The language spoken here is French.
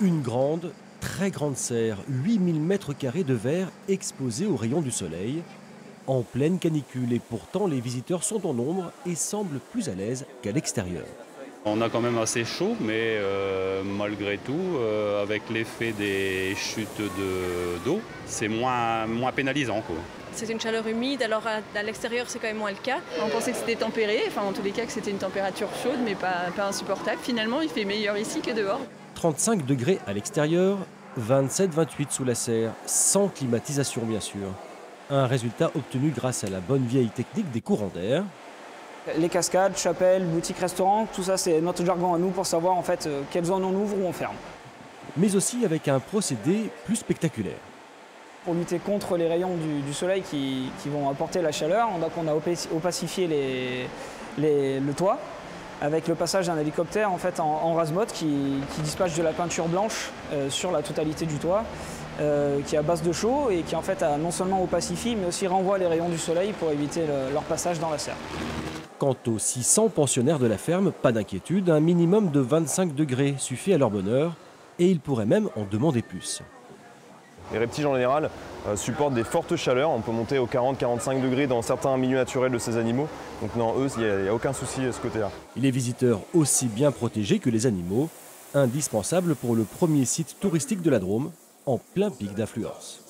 Une grande, très grande serre, 8000 mètres carrés de verre exposés aux rayons du soleil, en pleine canicule, et pourtant les visiteurs sont en nombre et semblent plus à l'aise qu'à l'extérieur. On a quand même assez chaud, mais malgré tout, avec l'effet des chutes d'eau, c'est moins pénalisant, quoi. C'est une chaleur humide, alors à l'extérieur c'est quand même moins le cas. On pensait que c'était tempéré, enfin en tous les cas que c'était une température chaude mais pas insupportable. Finalement il fait meilleur ici que dehors. 35 degrés à l'extérieur, 27-28 sous la serre, sans climatisation bien sûr. Un résultat obtenu grâce à la bonne vieille technique des courants d'air. Les cascades, chapelles, boutiques, restaurants, tout ça c'est notre jargon à nous pour savoir en fait quelles zones on ouvre ou on ferme. Mais aussi avec un procédé plus spectaculaire. Pour lutter contre les rayons du soleil qui vont apporter la chaleur, donc on a opacifié le toit avec le passage d'un hélicoptère en fait en rase-mode qui dispatche de la peinture blanche sur la totalité du toit, qui est à base de chaux et qui en fait non seulement opacifie mais aussi renvoie les rayons du soleil pour éviter leur passage dans la serre. Quant aux 600 pensionnaires de la ferme, pas d'inquiétude, un minimum de 25 degrés suffit à leur bonheur et ils pourraient même en demander plus. Les reptiles en général supportent des fortes chaleurs, on peut monter aux 40-45 degrés dans certains milieux naturels de ces animaux. Donc non, eux, il n'y a aucun souci à ce côté-là. Les visiteurs aussi bien protégés que les animaux, indispensables pour le premier site touristique de la Drôme, en plein pic d'affluence.